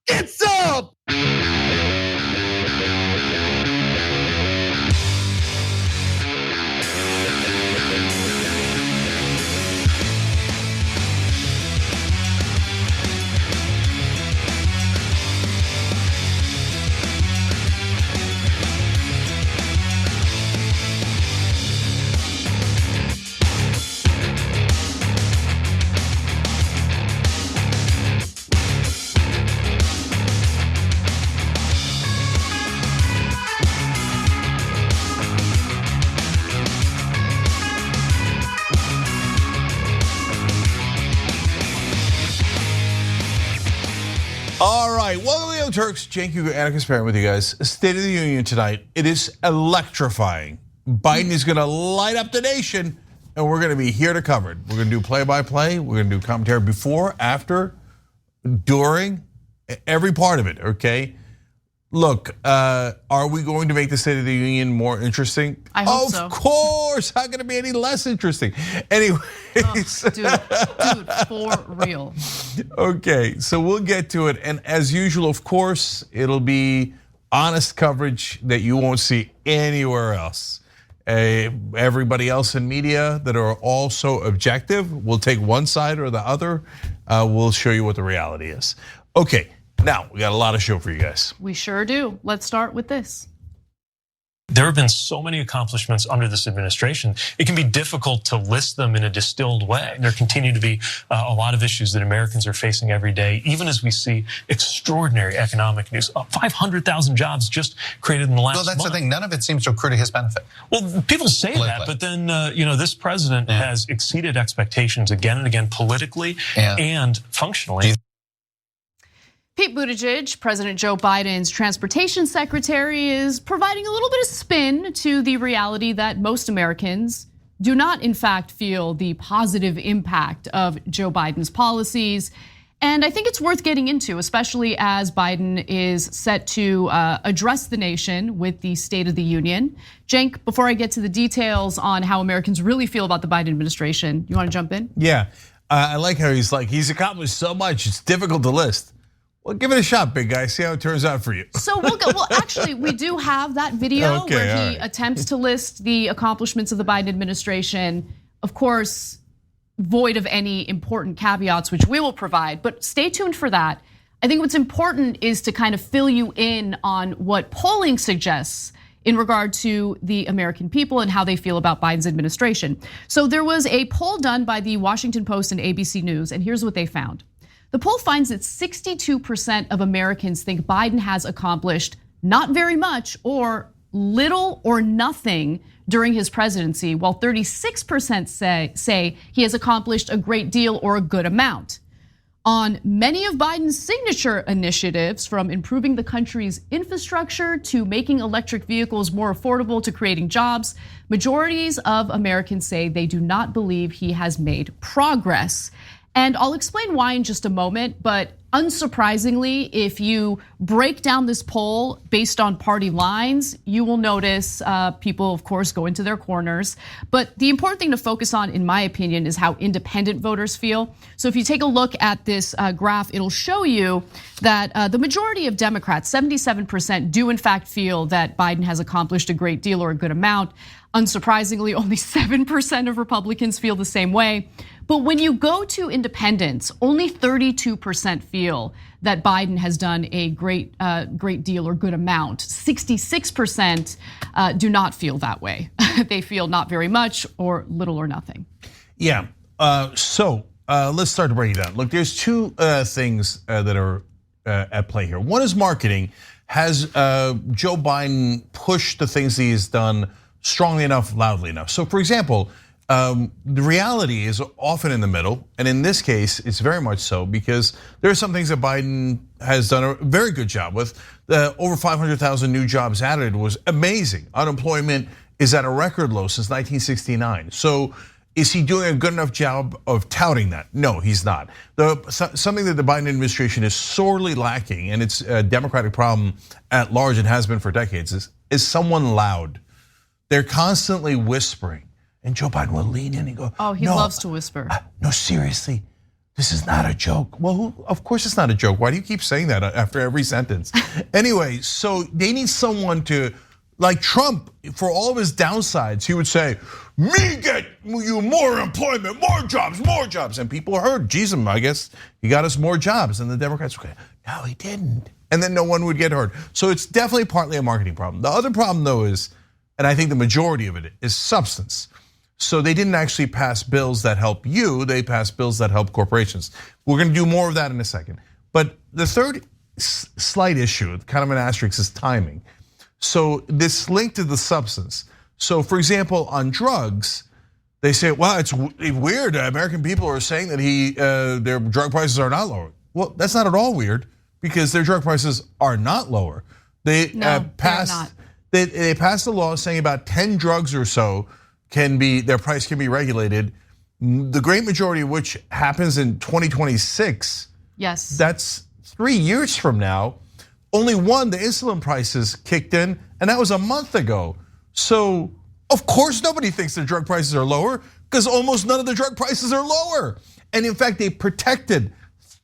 It's up! All right, welcome to the Young Turks. Cenk, Uygur, and Kasparian with you guys. State of the Union tonight. It is electrifying. Biden is gonna light up the nation, and we're gonna be here to cover it. We're gonna do play-by-play. We're gonna do commentary before, after, during, every part of it, okay? Look, are we going to make the State of the Union more interesting? I hope so. Of course, how can it be any less interesting? Anyways. Dude, for real. Okay, so we'll get to it. And as usual, of course, it'll be honest coverage that you won't see anywhere else. Everybody else in media that are also objective will take one side or the other. We'll show you what the reality is. Okay. Now, we got a lot of show for you guys. We sure do. Let's start with this. There have been so many accomplishments under this administration. It can be difficult to list them in a distilled way. There continue to be a lot of issues that Americans are facing every day, even as we see extraordinary economic news. 500,000 jobs just created in the last month. Well, that's the thing. None of it seems to accrue to his benefit. Well, people say that, but then this president has exceeded expectations again and again politically and functionally. Pete Buttigieg, President Joe Biden's transportation secretary, is providing a little bit of spin to the reality that most Americans do not, in fact, feel the positive impact of Joe Biden's policies. And I think it's worth getting into, especially as Biden is set to address the nation with the State of the Union. Cenk, before I get to the details on how Americans really feel about the Biden administration, you want to jump in? Yeah, I like how he's accomplished so much, it's difficult to list. Well, give it a shot, big guy. See how it turns out for you. So we'll go. Well, actually, we do have that video where he attempts to list the accomplishments of the Biden administration. Of course, void of any important caveats, which we will provide. But stay tuned for that. I think what's important is to kind of fill you in on what polling suggests in regard to the American people and how they feel about Biden's administration. So there was a poll done by the Washington Post and ABC News, and here's what they found. The poll finds that 62% of Americans think Biden has accomplished not very much or little or nothing during his presidency, while 36% say he has accomplished a great deal or a good amount. On many of Biden's signature initiatives, from improving the country's infrastructure to making electric vehicles more affordable to creating jobs, majorities of Americans say they do not believe he has made progress. And I'll explain why in just a moment, but unsurprisingly, if you break down this poll based on party lines, you will notice people, of course, go into their corners. But the important thing to focus on, in my opinion, is how independent voters feel. So if you take a look at this graph, it'll show you that the majority of Democrats, 77%, do in fact feel that Biden has accomplished a great deal or a good amount. Unsurprisingly, only 7% of Republicans feel the same way. But when you go to independents, only 32% feel that Biden has done a great deal or good amount. 66% do not feel that way. They feel not very much or little or nothing. Yeah, so let's start to break it down. Look, there's two things that are at play here. One is marketing. Has Joe Biden pushed the things he's done strongly enough, loudly enough? So for example, the reality is often in the middle, and in this case, it's very much so because there are some things that Biden has done a very good job with. Over 500,000 new jobs added was amazing. Unemployment is at a record low since 1969. So is he doing a good enough job of touting that? No, he's not. Something that the Biden administration is sorely lacking, and it's a Democratic problem at large and has been for decades, is someone loud. They're constantly whispering. And Joe Biden will lean in and go, oh, he loves to whisper. No, seriously, This is not a joke. Well, of course it's not a joke. Why do you keep saying that after every sentence? Anyway, so they need someone to, like Trump, for all of his downsides, he would say, me get you more employment, more jobs. And people heard, geez, I guess he got us more jobs. And the Democrats were like, no, he didn't. And then no one would get hurt. So it's definitely partly a marketing problem. The other problem though is, and I think the majority of it is substance. So they didn't actually pass bills that help you, they passed bills that help corporations. We're gonna do more of that in a second. But the third slight issue, kind of an asterisk, is timing. So this link to the substance. So for example, on drugs, they say, well, it's weird, American people are saying that their drug prices are not lower. Well, that's not at all weird, because their drug prices are not lower. They passed a law saying about 10 drugs or so their price can be regulated. The great majority of which happens in 2026. Yes. That's 3 years from now. Only one, the insulin prices kicked in, and that was a month ago. So of course nobody thinks their drug prices are lower, because almost none of the drug prices are lower. And in fact, they protected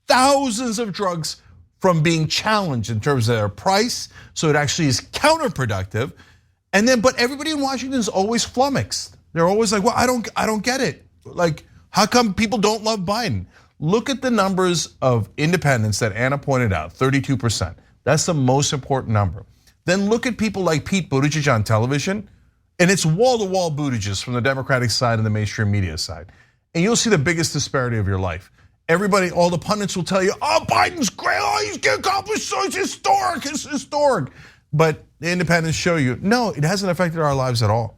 thousands of drugs from being challenged in terms of their price. So it actually is counterproductive. And then, but everybody in Washington is always flummoxed. They're always like, well, I don't get it. Like, how come people don't love Biden? Look at the numbers of independents that Anna pointed out, 32%. That's the most important number. Then look at people like Pete Buttigieg on television, and it's wall-to-wall Buttigieg from the Democratic side and the mainstream media side. And you'll see the biggest disparity of your life. Everybody, all the pundits will tell you, oh, Biden's great, oh, he's getting accomplished, so it's historic. But the independents show you, no, it hasn't affected our lives at all.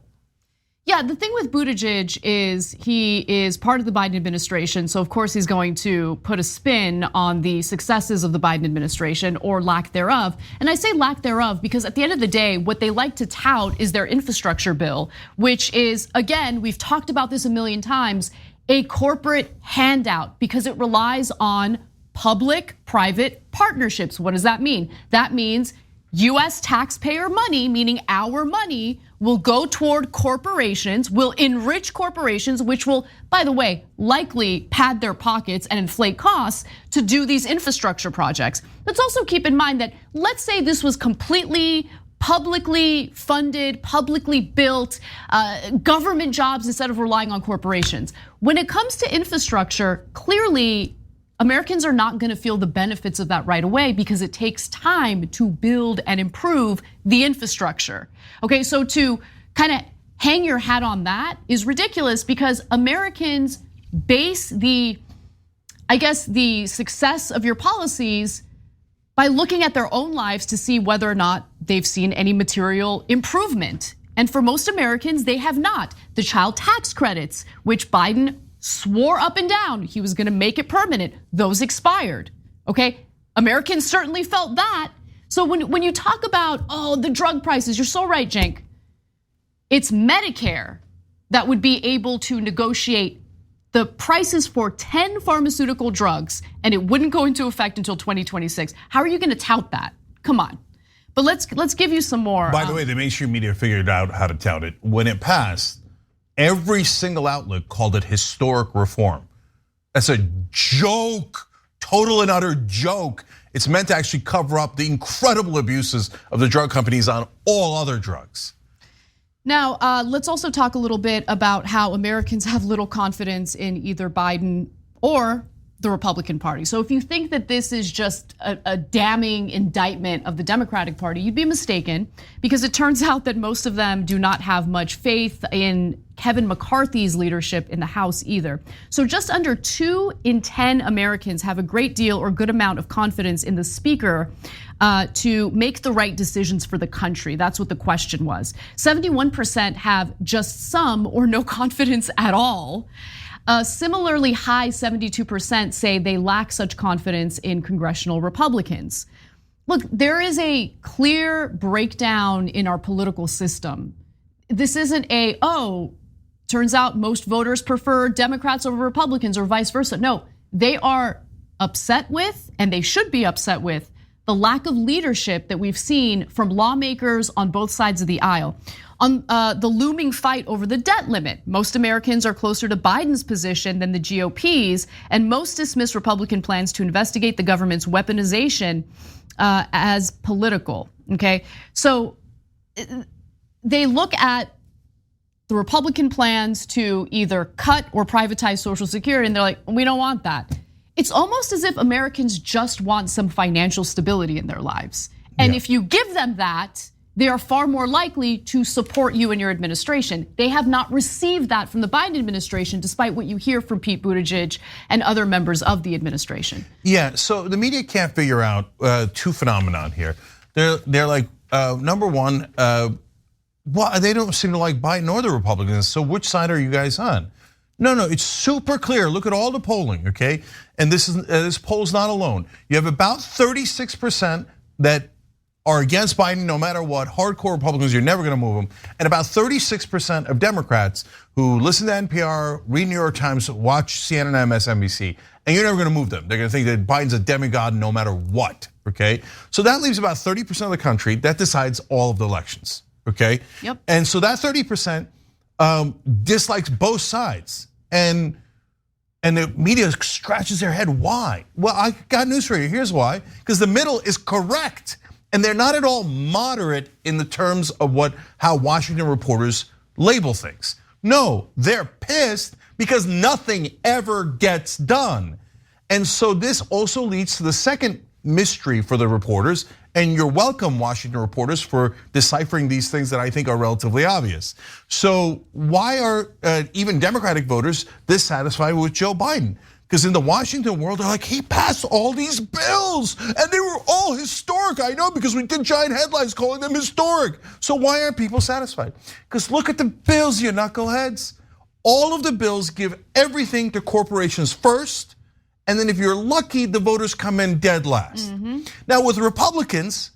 Yeah, the thing with Buttigieg is he is part of the Biden administration. So of course he's going to put a spin on the successes of the Biden administration or lack thereof. And I say lack thereof because at the end of the day, what they like to tout is their infrastructure bill, which is, again, we've talked about this a million times, a corporate handout because it relies on public-private partnerships. What does that mean? That means US taxpayer money, meaning our money, will go toward corporations, will enrich corporations, which will, by the way, likely pad their pockets and inflate costs to do these infrastructure projects. Let's also keep in mind that, let's say this was completely publicly funded, publicly built, government jobs instead of relying on corporations. When it comes to infrastructure, clearly, Americans are not gonna feel the benefits of that right away because it takes time to build and improve the infrastructure. Okay, so to kind of hang your hat on that is ridiculous because Americans base the success of your policies by looking at their own lives to see whether or not they've seen any material improvement. And for most Americans, they have not. The child tax credits, which Biden swore up and down he was gonna make it permanent, those expired, okay? Americans certainly felt that. So when you talk about, oh, the drug prices, you're so right, Cenk. It's Medicare that would be able to negotiate the prices for 10 pharmaceutical drugs and it wouldn't go into effect until 2026. How are you gonna tout that? Come on. But let's give you some more. By the way, the mainstream media figured out how to tout it. When it passed, every single outlet called it historic reform. That's a joke, total and utter joke. It's meant to actually cover up the incredible abuses of the drug companies on all other drugs. Now, let's also talk a little bit about how Americans have little confidence in either Biden or the Republican Party. So if you think that this is just a damning indictment of the Democratic Party, you'd be mistaken because it turns out that most of them do not have much faith in Kevin McCarthy's leadership in the House either. So just under 2 in 10 Americans have a great deal or good amount of confidence in the speaker to make the right decisions for the country. That's what the question was. 71% have just some or no confidence at all. Similarly high 72% say they lack such confidence in congressional Republicans. Look, there is a clear breakdown in our political system. This isn't turns out most voters prefer Democrats over Republicans or vice versa. No, they are upset with, and they should be upset with, the lack of leadership that we've seen from lawmakers on both sides of the aisle. On the looming fight over the debt limit, most Americans are closer to Biden's position than the GOP's, and most dismiss Republican plans to investigate the government's weaponization as political, okay? So they look at the Republican plans to either cut or privatize Social Security, and they're like, we don't want that. It's almost as if Americans just want some financial stability in their lives. And if you give them that, they are far more likely to support you and your administration. They have not received that from the Biden administration, despite what you hear from Pete Buttigieg and other members of the administration. Yeah, so the media can't figure out two phenomenon here. They're like, number one, well, they don't seem to like Biden or the Republicans, so which side are you guys on? No, it's super clear. Look at all the polling, okay? And this poll's not alone. You have about 36% that are against Biden no matter what, hardcore Republicans, you're never gonna move them, and about 36% of Democrats who listen to NPR, read New York Times, watch CNN, MSNBC, and you're never gonna move them. They're gonna think that Biden's a demigod no matter what, okay? So that leaves about 30% of the country that decides all of the elections, okay? Yep. And so that 30% dislikes both sides, and the media scratches their head, why? Well, I got news for you, here's why, because the middle is correct. And they're not at all moderate in the terms of how Washington reporters label things. No, they're pissed because nothing ever gets done. And so this also leads to the second mystery for the reporters, and you're welcome, Washington reporters, for deciphering these things that I think are relatively obvious. So why are even Democratic voters dissatisfied with Joe Biden? Because in the Washington world, they're like, he passed all these bills and they were all historic. I know, because we did giant headlines calling them historic. So why aren't people satisfied? Because look at the bills, you knuckleheads. All of the bills give everything to corporations first, and then if you're lucky, the voters come in dead last. Now with Republicans,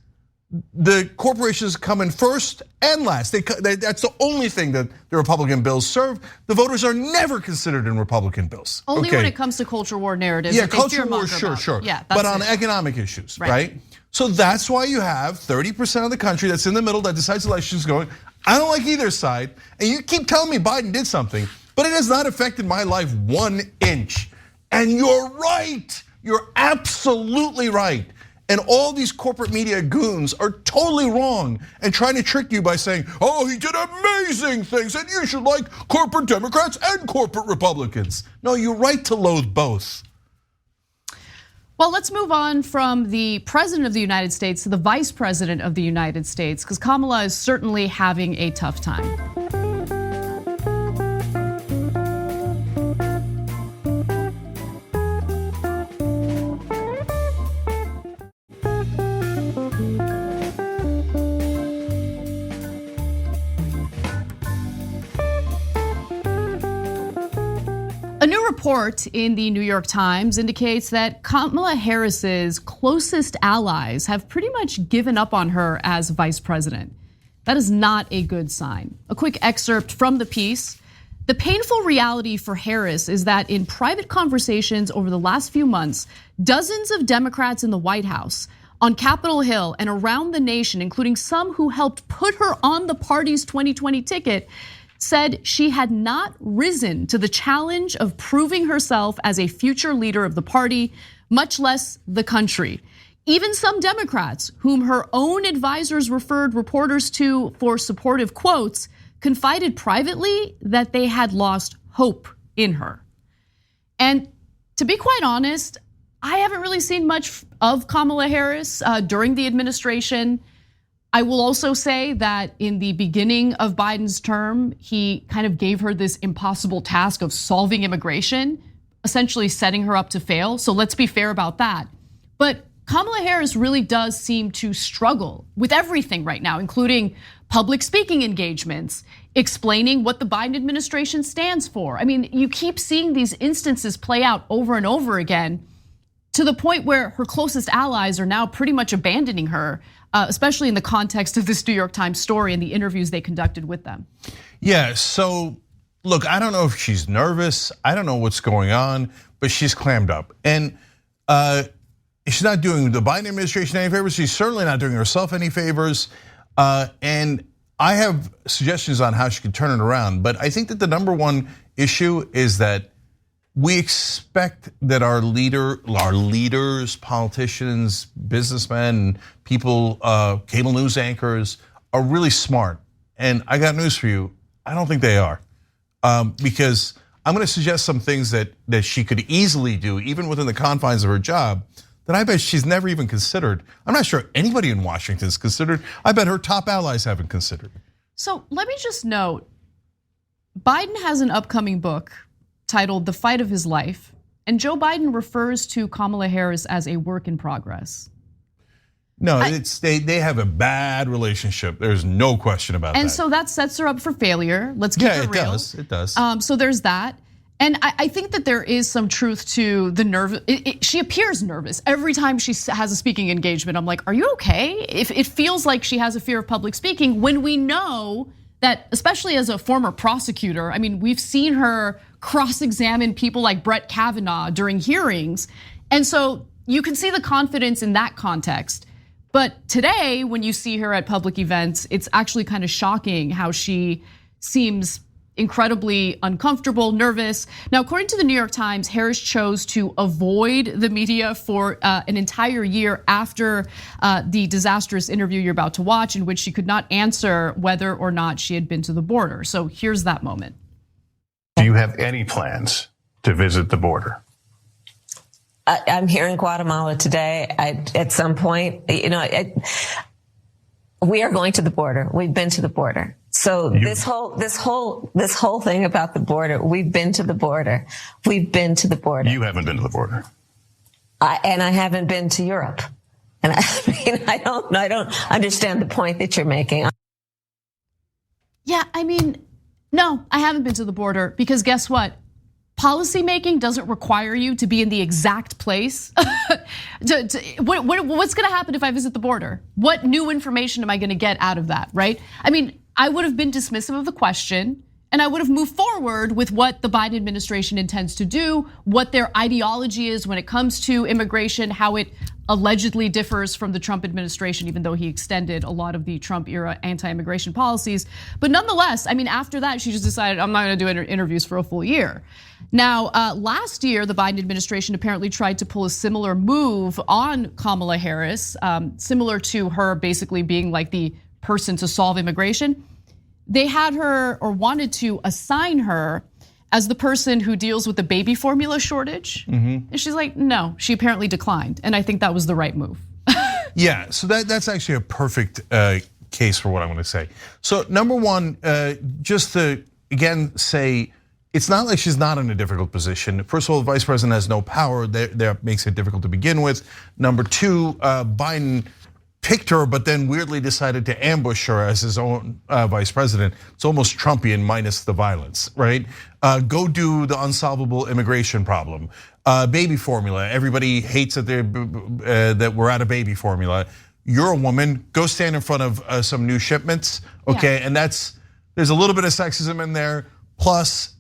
the corporations come in first and last. That's the only thing that the Republican bills serve. The voters are never considered in Republican bills. Only when it comes to culture war narratives. Yeah, culture war, sure. Yeah, but on economic issues, right? So that's why you have 30% of the country that's in the middle that decides elections going, I don't like either side. And you keep telling me Biden did something, but it has not affected my life 1 inch. And you're right, you're absolutely right. And all these corporate media goons are totally wrong and trying to trick you by saying, oh, he did amazing things and you should like corporate Democrats and corporate Republicans. No, you're right to loathe both. Well, let's move on from the president of the United States to the vice president of the United States, because Kamala is certainly having a tough time. A new report in the New York Times indicates that Kamala Harris's closest allies have pretty much given up on her as vice president. That is not a good sign. A quick excerpt from the piece. The painful reality for Harris is that in private conversations over the last few months, dozens of Democrats in the White House, on Capitol Hill, and around the nation, including some who helped put her on the party's 2020 ticket, said she had not risen to the challenge of proving herself as a future leader of the party, much less the country. Even some Democrats, whom her own advisors referred reporters to for supportive quotes, confided privately that they had lost hope in her. And to be quite honest, I haven't really seen much of Kamala Harris during the administration. I will also say that in the beginning of Biden's term, he kind of gave her this impossible task of solving immigration, essentially setting her up to fail. So let's be fair about that. But Kamala Harris really does seem to struggle with everything right now, including public speaking engagements, explaining what the Biden administration stands for. I mean, you keep seeing these instances play out over and over again, to the point where her closest allies are now pretty much abandoning her, especially in the context of this New York Times story and the interviews they conducted with them. Yeah, so look, I don't know if she's nervous. I don't know what's going on, but she's clammed up. And she's not doing the Biden administration any favors. She's certainly not doing herself any favors. And I have suggestions on how she could turn it around. But I think that the number one issue is that we expect that our leaders, politicians, businessmen, people, cable news anchors are really smart. And I got news for you. I don't think they are. Because I'm gonna suggest some things that she could easily do, even within the confines of her job, that I bet she's never even considered. I'm not sure anybody in Washington's considered. I bet her top allies haven't considered. So let me just note, Biden has an upcoming book titled The Fight of His Life, and Joe Biden refers to Kamala Harris as a work in progress. No, they have a bad relationship. There's no question about that. And so that sets her up for failure. Let's keep it real. It does. So there's that. And I think that there is some truth to the nerve. She appears nervous every time she has a speaking engagement. I'm like, are you okay? If it feels like she has a fear of public speaking, when we know that, especially as a former prosecutor, I mean, we've seen her cross-examine people like Brett Kavanaugh during hearings. And so you can see the confidence in that context. But today, when you see her at public events, it's actually kind of shocking how she seems incredibly uncomfortable, nervous. Now, according to the New York Times, Harris chose to avoid the media for an entire year after the disastrous interview you're about to watch, in which she could not answer whether or not she had been to the border. So here's that moment. Do you have any plans to visit the border? I'm here in Guatemala today. At some point, we are going to the border. We've been to the border. So this whole thing about the border, we've been to the border. We've been to the border. You haven't been to the border. And I haven't been to Europe. And I don't understand the point that you're making. Yeah, I mean, no, I haven't been to the border because guess what? Policymaking doesn't require you to be in the exact place. What's gonna happen if I visit the border? What new information am I gonna get out of that, right? I mean, I would have been dismissive of the question and I would have moved forward with what the Biden administration intends to do, what their ideology is when it comes to immigration, how it allegedly differs from the Trump administration, even though he extended a lot of the Trump era anti-immigration policies. But nonetheless, I mean, after that, she just decided, I'm not gonna do interviews for a full year. Now, last year, the Biden administration apparently tried to pull a similar move on Kamala Harris, similar to her basically being like the person to solve immigration. They had her, or wanted to assign her as the person who deals with the baby formula shortage. And she's like, no, she apparently declined. And I think that was the right move. Yeah, so that's actually a perfect case for what I'm gonna say. So number one, just to again say, it's not like she's not in a difficult position. First of all, the vice president has no power. That makes it difficult to begin with. Number two, Biden picked her, but then weirdly decided to ambush her as his own vice president. It's almost Trumpian minus the violence, right? Go do the unsolvable immigration problem. Baby formula, everybody hates that we're out of baby formula. You're a woman, go stand in front of some new shipments, okay? Yeah. And there's a little bit of sexism in there, plus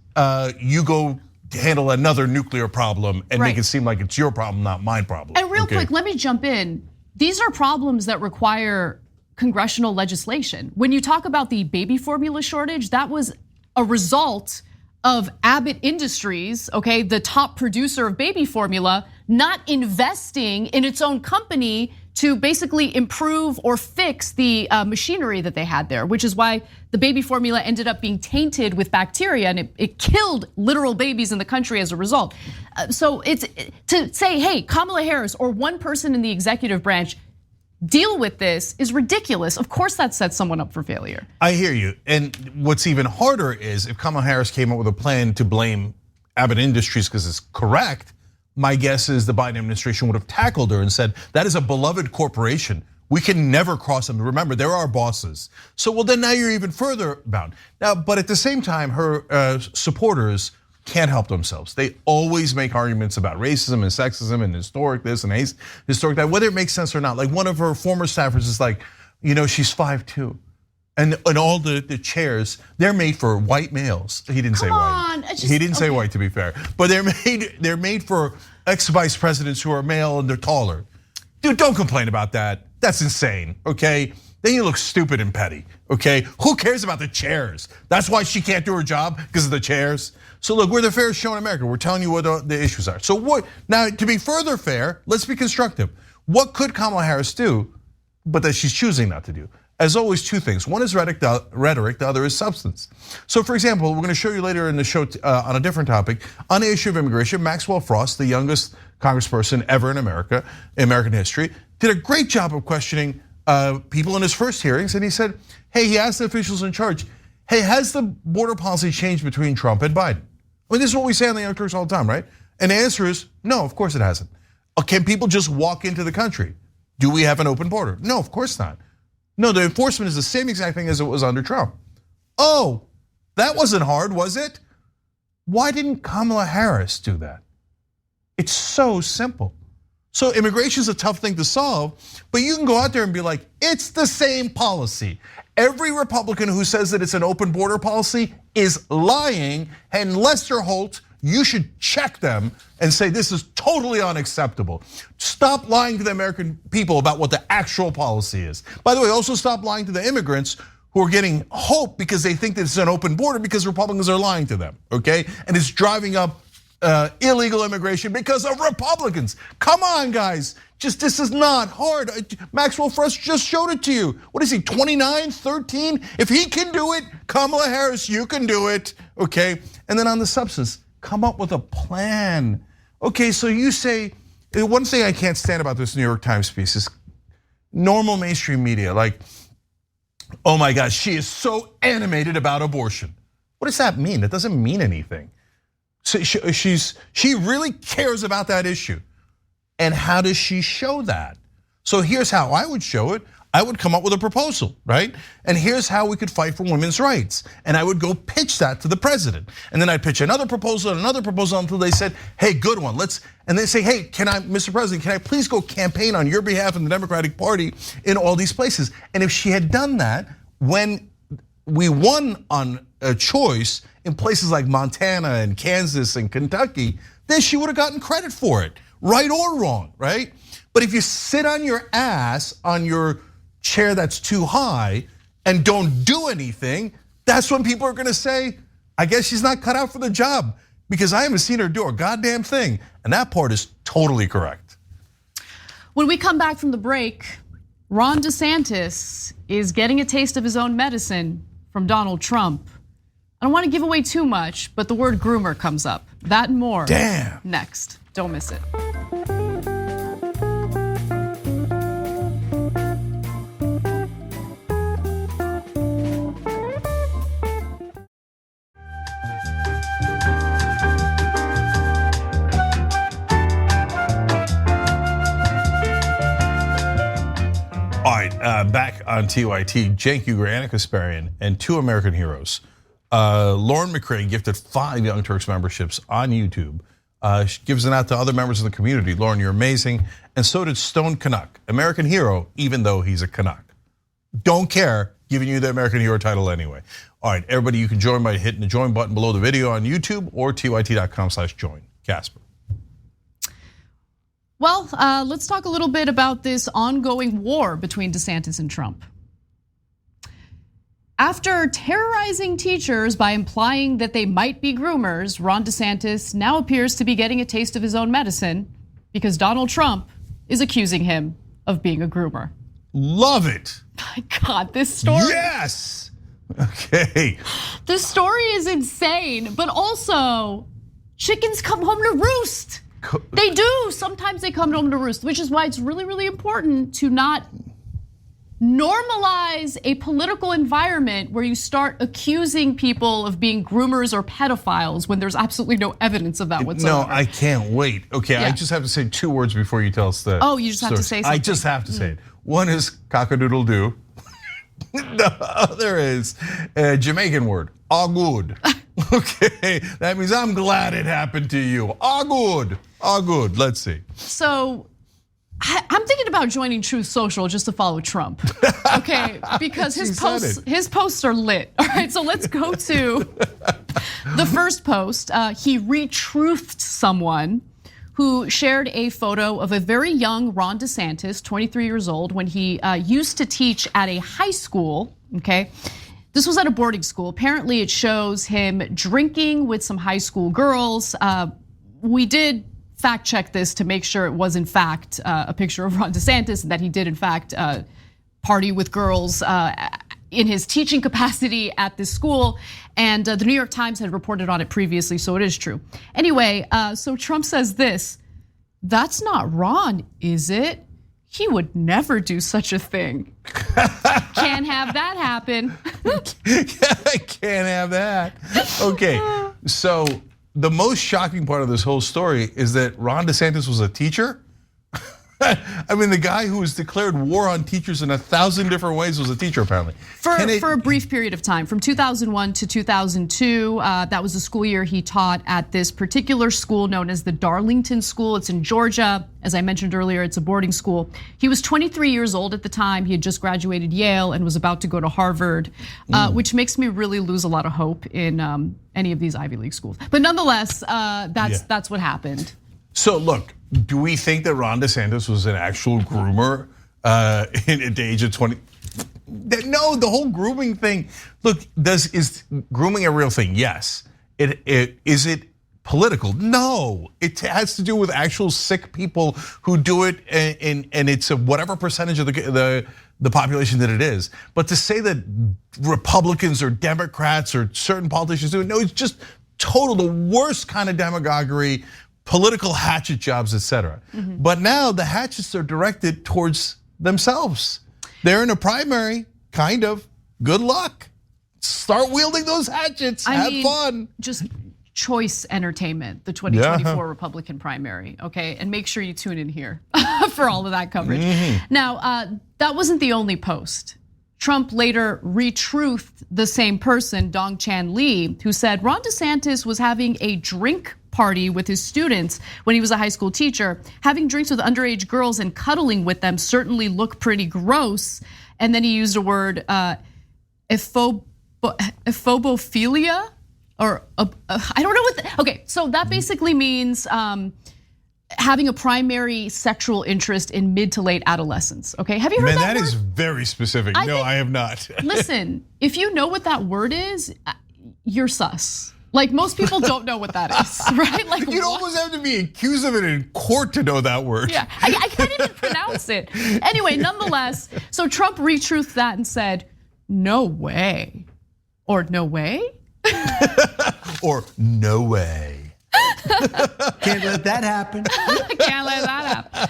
you go handle another nuclear problem and make it seem like it's your problem, not my problem. And real quick, let me jump in. These are problems that require congressional legislation. When you talk about the baby formula shortage, that was a result of Abbott Industries, okay, the top producer of baby formula, not investing in its own company to basically improve or fix the machinery that they had there, which is why the baby formula ended up being tainted with bacteria and it killed literal babies in the country as a result. So it's to say, hey, Kamala Harris or one person in the executive branch deal with this is ridiculous. Of course that sets someone up for failure. I hear you. And what's even harder is if Kamala Harris came up with a plan to blame Abbott Industries because it's correct, my guess is the Biden administration would have tackled her and said, that is a beloved corporation. We can never cross them. Remember, they're our bosses. So, well, then now you're even further bound. Now, but at the same time, her supporters can't help themselves. They always make arguments about racism and sexism and historic this and historic that, whether it makes sense or not. Like one of her former staffers is like, she's 5'2". And all the chairs, they're made for white males. He didn't say white. He didn't say white, to be fair. But they're made for ex-vice presidents who are male and they're taller. Dude, don't complain about that. That's insane, okay? Then you look stupid and petty, okay? Who cares about the chairs? That's why she can't do her job, because of the chairs. So look, we're the fairest show in America. We're telling you what the issues are. So what, now to be further fair, let's be constructive. What could Kamala Harris do, but that she's choosing not to do? As always, two things. One is rhetoric, the other is substance. So for example, we're gonna show you later in the show on a different topic, on the issue of immigration, Maxwell Frost, the youngest congressperson ever in America, American history, did a great job of questioning people in his first hearings, and he said, hey, he asked the officials in charge, hey, has the border policy changed between Trump and Biden? I mean, this is what we say on the Young Turks all the time, right? And the answer is, no, of course it hasn't. Can people just walk into the country? Do we have an open border? No, of course not. No, the enforcement is the same exact thing as it was under Trump. Oh, that wasn't hard, was it? Why didn't Kamala Harris do that? It's so simple. So immigration is a tough thing to solve, but you can go out there and be like, it's the same policy. Every Republican who says that it's an open border policy is lying, and Lester Holt, you should check them and say this is totally unacceptable. Stop lying to the American people about what the actual policy is. By the way, also stop lying to the immigrants who are getting hope because they think that it's an open border because Republicans are lying to them, okay? And it's driving up illegal immigration because of Republicans. Come on, guys. This is not hard. Maxwell Frost just showed it to you. What is he, 29, 13? If he can do it, Kamala Harris, you can do it, okay? And then on the substance, come up with a plan. Okay, so you say, one thing I can't stand about this New York Times piece is normal mainstream media, like, oh my gosh, she is so animated about abortion. What does that mean? That doesn't mean anything. So she really cares about that issue. And how does she show that? So here's how I would show it. I would come up with a proposal, right? And here's how we could fight for women's rights. And I would go pitch that to the president. And then I'd pitch another proposal until they said, hey, good one, and they say, hey, Mr. President, can I please go campaign on your behalf in the Democratic Party in all these places? And if she had done that, when we won on a choice in places like Montana and Kansas and Kentucky, then she would have gotten credit for it, right or wrong, right? But if you sit on your ass on your chair that's too high and don't do anything, that's when people are gonna say, I guess she's not cut out for the job, because I haven't seen her do a goddamn thing. And that part is totally correct. When we come back from the break, Ron DeSantis is getting a taste of his own medicine from Donald Trump. I don't want to give away too much, but the word groomer comes up. That and more. Damn. Next, don't miss it. All right, back on TYT, Cenk, Uygur, and Kasparian, and two American heroes. Lauren McRae gifted 5 Young Turks memberships on YouTube. She gives it out to other members of the community. Lauren, you're amazing. And so did Stone Canuck, American hero, even though he's a Canuck. Don't care, giving you the American hero title anyway. All right, everybody, you can join by hitting the join button below the video on YouTube or tyt.com/join. Casper. Well, let's talk a little bit about this ongoing war between DeSantis and Trump. After terrorizing teachers by implying that they might be groomers, Ron DeSantis now appears to be getting a taste of his own medicine because Donald Trump is accusing him of being a groomer. Love it. My God, this story. Yes. Okay. This story is insane, but also chickens come home to roost. They do. Sometimes they come home to roost, which is why it's really, really important to not normalize a political environment where you start accusing people of being groomers or pedophiles when there's absolutely no evidence of that whatsoever. No, I can't wait. Okay, yeah. I just have to say 2 words before you tell us the. Oh, you just have to say something. I just have to say it. One is cock-a-doodle-doo. The other is a Jamaican word, all good. Okay, that means I'm glad it happened to you. All good, all good. Let's see. So I'm thinking about joining Truth Social just to follow Trump, okay? Because his posts are lit. All right, so let's go to the first post. He retruthed someone who shared a photo of a very young Ron DeSantis, 23 years old, when he used to teach at a high school, okay? This was at a boarding school. Apparently it shows him drinking with some high school girls. We did fact check this to make sure it was in fact a picture of Ron DeSantis and that he did in fact party with girls in his teaching capacity at this school. And the New York Times had reported on it previously, so it is true. Anyway, so Trump says this, "That's not Ron, is it? He would never do such a thing." Can't have that happen. Can't have that. Okay, so the most shocking part of this whole story is that Ron DeSantis was a teacher. I mean, the guy who has declared war on teachers in 1,000 different ways was a teacher, apparently. For a brief period of time, from 2001 to 2002, that was the school year he taught at this particular school known as the Darlington School. It's in Georgia. As I mentioned earlier, it's a boarding school. He was 23 years old at the time. He had just graduated Yale and was about to go to Harvard, which makes me really lose a lot of hope in any of these Ivy League schools. But nonetheless, that's what happened. So look, do we think that Ron DeSantis was an actual groomer at the age of 20? No, the whole grooming thing. Look, is grooming a real thing? Yes. Is it political? No. It has to do with actual sick people who do it, and it's a whatever percentage of the population that it is. But to say that Republicans or Democrats or certain politicians do it, no, it's just the worst kind of demagoguery. Political hatchet jobs, etc. But now the hatchets are directed towards themselves. They're in a primary, kind of. Good luck. Start wielding those hatchets. Have fun. Just choice entertainment, the 2024 Republican primary, okay? And make sure you tune in here for all of that coverage. Now, that wasn't the only post. Trump later retruthed the same person, Dong-Chan Lee, who said Ron DeSantis was having a drink party with his students when he was a high school teacher. Having drinks with underage girls and cuddling with them certainly look pretty gross. And then he used a word, ephobophilia, or I don't know what. Okay, so that basically means having a primary sexual interest in mid to late adolescence. Okay, have you heard that word? That is very specific. No, I have not. Listen, if you know what that word is, you're sus. Like most people don't know what that is, right? Like you'd almost have to be accused of it in court to know that word. Yeah, I can't even pronounce it. Anyway, nonetheless, so Trump retruthed that and said, "No way," or "No way," or "No way." Can't let that happen. Can't let that happen.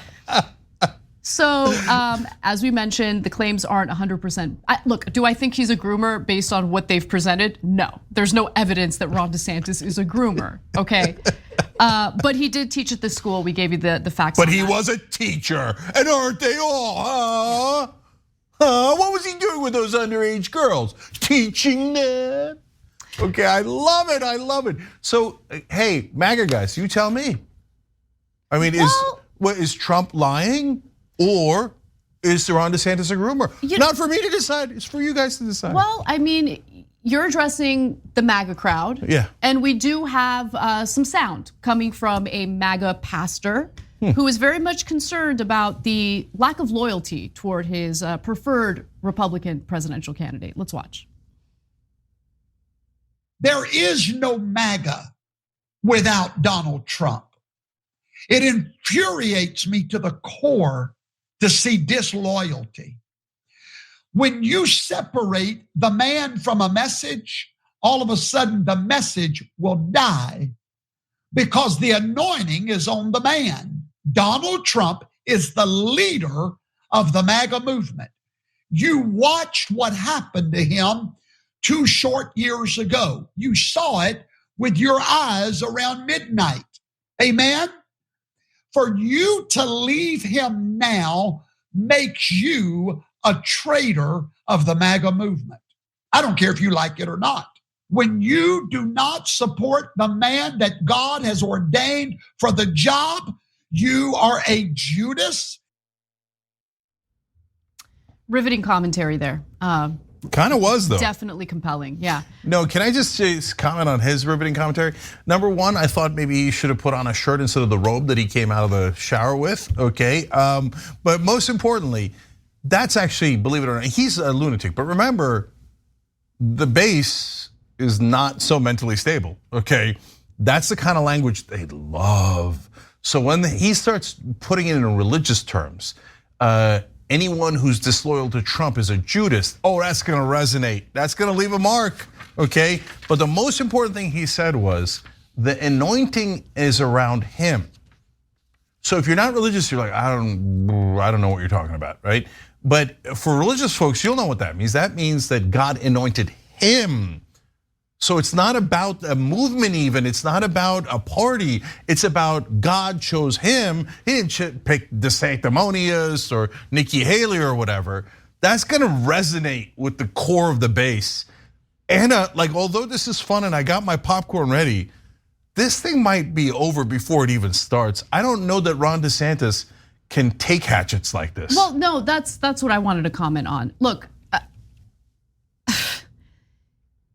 So, as we mentioned, the claims aren't 100%. Look, do I think he's a groomer based on what they've presented? No, there's no evidence that Ron DeSantis is a groomer, okay? But he did teach at this school. We gave you the facts. But he was a teacher, and aren't they all, huh? What was he doing with those underage girls? Teaching them. Okay, I love it, I love it. So, hey, MAGA guys, you tell me. I mean, is Trump lying? Or is Ron DeSantis a groomer? Not for me to decide, it's for you guys to decide. Well, I mean, you're addressing the MAGA crowd. Yeah. And we do have some sound coming from a MAGA pastor who is very much concerned about the lack of loyalty toward his preferred Republican presidential candidate. Let's watch. There is no MAGA without Donald Trump. It infuriates me to the core to see disloyalty. When you separate the man from a message, all of a sudden the message will die because the anointing is on the man. Donald Trump is the leader of the MAGA movement. You watched what happened to him 2 short years ago. You saw it with your eyes around midnight. Amen? For you to leave him now makes you a traitor of the MAGA movement. I don't care if you like it or not. When you do not support the man that God has ordained for the job, you are a Judas. Riveting commentary there. Kind of was, though. Definitely compelling, yeah. No, can I just comment on his riveting commentary? Number one, I thought maybe he should have put on a shirt instead of the robe that he came out of the shower with, okay? But most importantly, that's actually, believe it or not, he's a lunatic. But remember, the base is not so mentally stable, okay? That's the kind of language they love. So when he starts putting it in religious terms, anyone who's disloyal to Trump is a Judas. Oh, that's gonna resonate. That's gonna leave a mark, okay? But the most important thing he said was, the anointing is around him. So if you're not religious, you're like, I don't know what you're talking about, right? But for religious folks, you'll know what that means. That means that God anointed him. So it's not about a movement even, it's not about a party, it's about God chose him. He didn't pick DeSantis or Nikki Haley or whatever. That's gonna resonate with the core of the base. And like, although this is fun and I got my popcorn ready, this thing might be over before it even starts. I don't know that Ron DeSantis can take hatchets like this. Well, no, that's what I wanted to comment on. Look,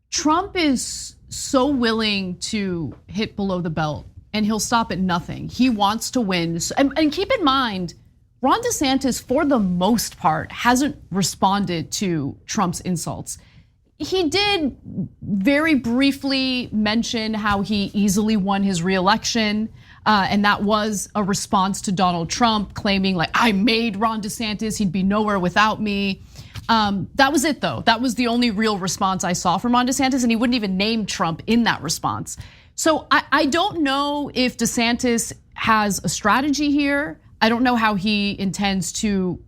Trump is so willing to hit below the belt and he'll stop at nothing. He wants to win. And keep in mind, Ron DeSantis, for the most part, hasn't responded to Trump's insults. He did very briefly mention how he easily won his reelection. And that was a response to Donald Trump claiming like, I made Ron DeSantis, he'd be nowhere without me. That was it though. That was the only real response I saw from Ron DeSantis, and he wouldn't even name Trump in that response. So I don't know if DeSantis has a strategy here. I don't know how he intends to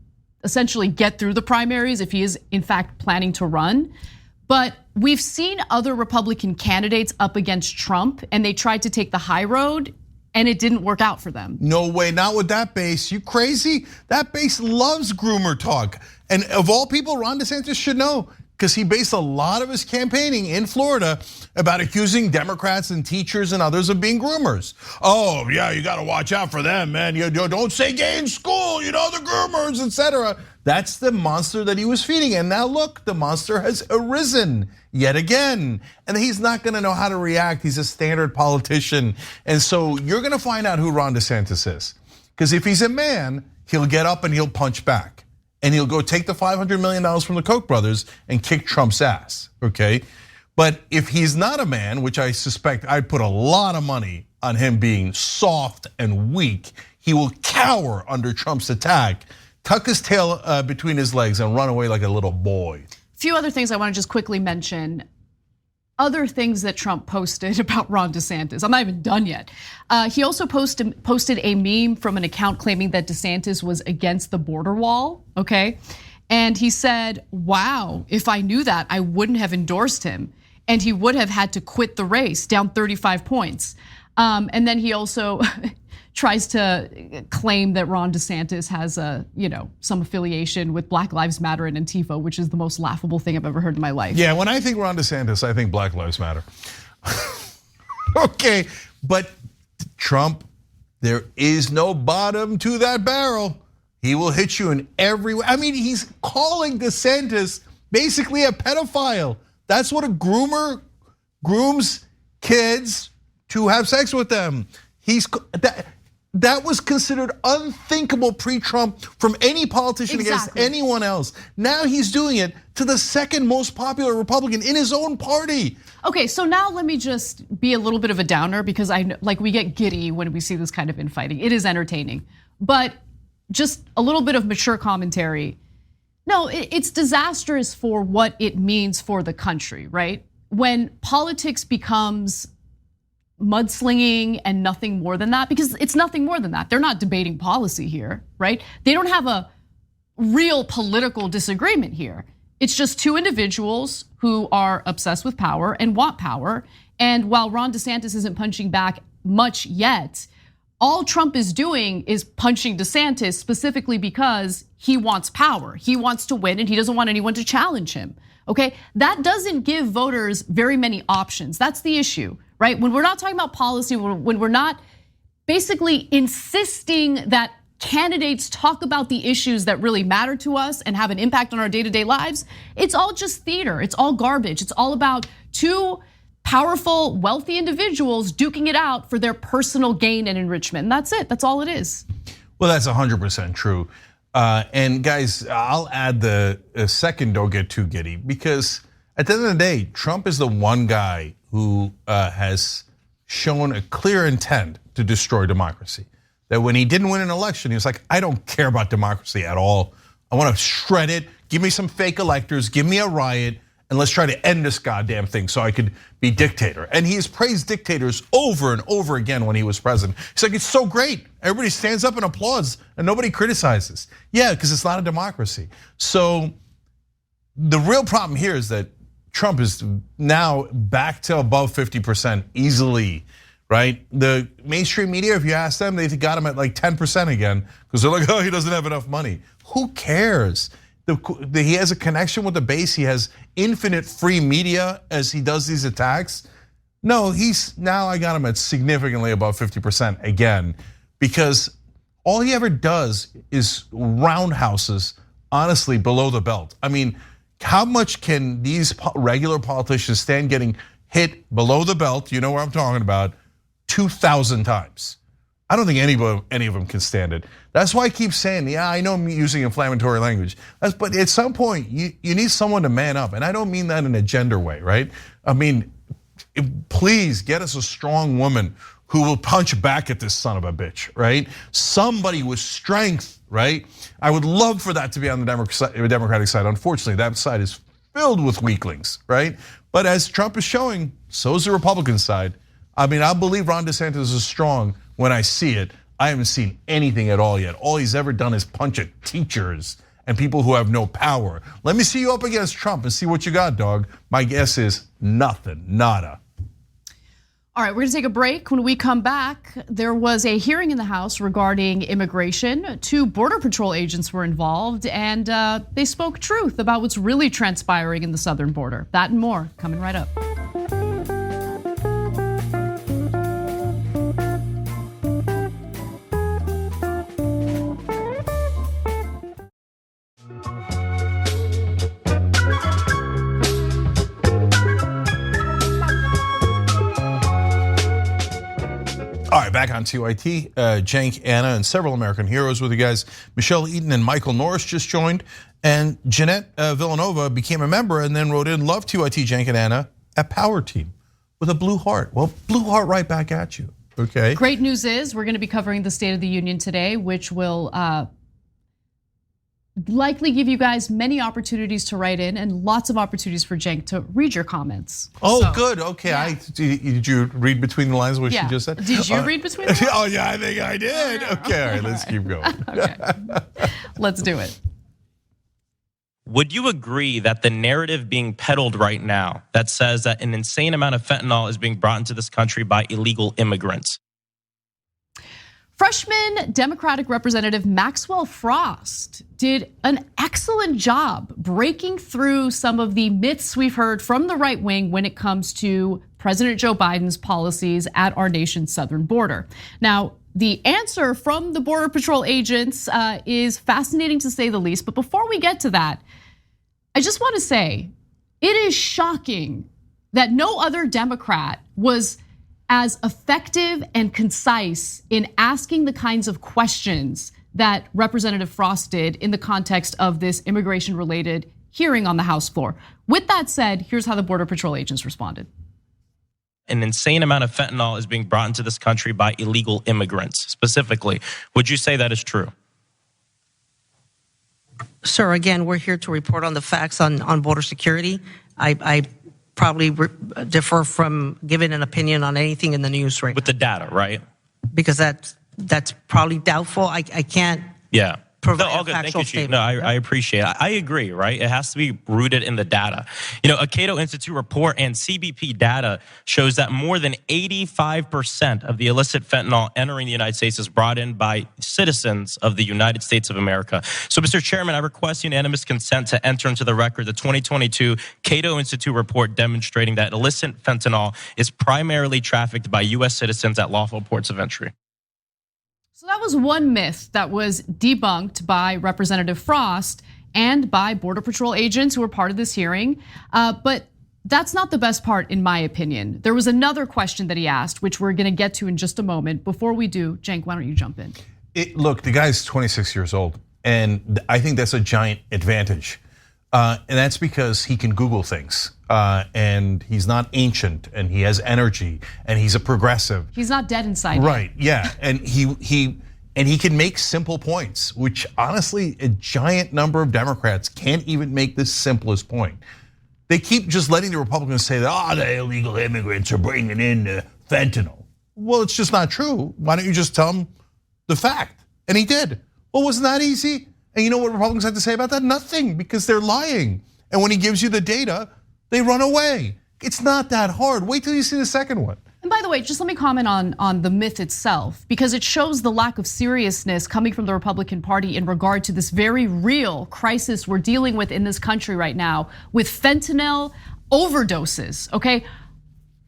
essentially get through the primaries if he is in fact planning to run. But we've seen other Republican candidates up against Trump and they tried to take the high road and it didn't work out for them. No way, not with that base. You crazy? That base loves groomer talk. And of all people, Ron DeSantis should know, because he based a lot of his campaigning in Florida about accusing Democrats and teachers and others of being groomers. Oh yeah, you gotta watch out for them, man. You don't say gay in school, the groomers, etc. That's the monster that he was feeding. And now look, the monster has arisen yet again. And he's not gonna know how to react. He's a standard politician. And so you're gonna find out who Ron DeSantis is. Because if he's a man, he'll get up and he'll punch back. And he'll go take the $500 million from the Koch brothers and kick Trump's ass, okay? But if he's not a man, which I suspect I'd put a lot of money on him being soft and weak, he will cower under Trump's attack, tuck his tail between his legs and run away like a little boy. A few other things I want to just quickly mention. Other things that Trump posted about Ron DeSantis. I'm not even done yet. He also posted a meme from an account claiming that DeSantis was against the border wall, okay? And he said, wow, if I knew that, I wouldn't have endorsed him. And he would have had to quit the race, down 35 points. And then he also tries to claim that Ron DeSantis has some affiliation with Black Lives Matter and Antifa, which is the most laughable thing I've ever heard in my life. Yeah, when I think Ron DeSantis, I think Black Lives Matter. Okay, but Trump, there is no bottom to that barrel. He will hit you in every way. I mean, he's calling DeSantis basically a pedophile. That's what a groomer grooms kids to have sex with them. That was considered unthinkable pre-Trump from any politician against anyone else. Now he's doing it to the second most popular Republican in his own party. Okay, so now let me just be a little bit of a downer because we get giddy when we see this kind of infighting. It is entertaining, but just a little bit of mature commentary. No, it's disastrous for what it means for the country, right? When politics becomes mudslinging and nothing more than that, because it's nothing more than that. They're not debating policy here, right? They don't have a real political disagreement here. It's just two individuals who are obsessed with power and want power. And while Ron DeSantis isn't punching back much yet, all Trump is doing is punching DeSantis specifically because he wants power. He wants to win and he doesn't want anyone to challenge him, okay? That doesn't give voters very many options. That's the issue, right? When we're not talking about policy, when we're not basically insisting that candidates talk about the issues that really matter to us and have an impact on our day-to-day lives, it's all just theater. It's all garbage. It's all about two powerful, wealthy individuals duking it out for their personal gain and enrichment. And that's it. That's all it is. Well, that's 100% true. And guys, I'll add the second, don't get too giddy, because at the end of the day, Trump is the one guy who has shown a clear intent to destroy democracy. That when he didn't win an election, he was like, I don't care about democracy at all. I want to shred it. Give me some fake electors, give me a riot, and let's try to end this goddamn thing so I could be dictator. And he's praised dictators over and over again when he was president. He's like, it's so great. Everybody stands up and applauds and nobody criticizes. Yeah, because it's not a democracy. So the real problem here is that Trump is now back to above 50% easily, right? The mainstream media, if you ask them, they got him at like 10% again because they're like, oh, he doesn't have enough money. Who cares? He has a connection with the base. He has infinite free media as he does these attacks. No, I got him at significantly above 50% again, because all he ever does is roundhouses, honestly, below the belt. I mean, how much can these regular politicians stand getting hit below the belt? You know what I'm talking about, 2,000 times. I don't think any of them can stand it. That's why I keep saying, yeah, I know I'm using inflammatory language, but at some point you need someone to man up, and I don't mean that in a gender way, right? I mean, please get us a strong woman who will punch back at this son of a bitch, right? Somebody with strength, right? I would love for that to be on the Democratic side. Unfortunately, that side is filled with weaklings, right? But as Trump is showing, so is the Republican side. I mean, I believe Ron DeSantis is strong when I see it. I haven't seen anything at all yet. All he's ever done is punch at teachers and people who have no power. Let me see you up against Trump and see what you got, dog. My guess is nothing, nada. All right, we're gonna take a break. When we come back, there was a hearing in the House regarding immigration. 2 Border Patrol agents were involved, and they spoke truth about what's really transpiring in the southern border. That and more coming right up. All right, back on TYT. Cenk, Anna, and several American heroes with you guys. Michelle Eaton and Michael Norris just joined. And Jeanette Villanova became a member and then wrote in, love TYT, Cenk, and Anna, at Power Team with a blue heart. Well, blue heart right back at you, okay? Great news is we're gonna be covering the State of the Union today, which will likely give you guys many opportunities to write in and lots of opportunities for Cenk to read your comments. Oh, so, good, okay. Yeah. Did you read between the lines what she just said? Did you read between the lines? Oh yeah, I think I did. Okay, all right, let's keep going. Okay, let's do it. Would you agree that the narrative being peddled right now that says that an insane amount of fentanyl is being brought into this country by illegal immigrants? Freshman Democratic Representative Maxwell Frost did an excellent job breaking through some of the myths we've heard from the right wing when it comes to President Joe Biden's policies at our nation's southern border. Now, the answer from the Border Patrol agents is fascinating to say the least. But before we get to that, I just want to say it is shocking that no other Democrat was as effective and concise in asking the kinds of questions that Representative Frost did in the context of this immigration-related hearing on the House floor. With that said, here's how the Border Patrol agents responded. An insane amount of fentanyl is being brought into this country by illegal immigrants, specifically. Would you say that is true? Sir, again, we're here to report on the facts on border security. I probably differ from giving an opinion on anything in the news right now. With the data, right? Because that's probably doubtful. I can't provide a factual statement. No, I appreciate it. I agree, right? It has to be rooted in the data. You know, a Cato Institute report and CBP data shows that more than 85% of the illicit fentanyl entering the United States is brought in by citizens of the United States of America. So, Mr. Chairman, I request unanimous consent to enter into the record the 2022 Cato Institute report demonstrating that illicit fentanyl is primarily trafficked by US citizens at lawful ports of entry. So that was one myth that was debunked by Representative Frost and by Border Patrol agents who were part of this hearing. But that's not the best part, in my opinion. There was another question that he asked, which we're gonna get to in just a moment. Before we do, Cenk, why don't you jump in? Look, the guy's 26 years old, and I think that's a giant advantage. And that's because he can Google things, and he's not ancient, and he has energy, and he's a progressive. He's not dead inside. Right, yeah, and he can make simple points, which honestly, a giant number of Democrats can't even make the simplest point. They keep just letting the Republicans say that, the illegal immigrants are bringing in fentanyl. Well, it's just not true. Why don't you just tell them the fact? And he did. Well, wasn't that easy? And you know what Republicans have to say about that? Nothing, because they're lying. And when he gives you the data, they run away. It's not that hard. Wait till you see the second one. And by the way, just let me comment on the myth itself, because it shows the lack of seriousness coming from the Republican Party in regard to this very real crisis we're dealing with in this country right now with fentanyl overdoses, okay?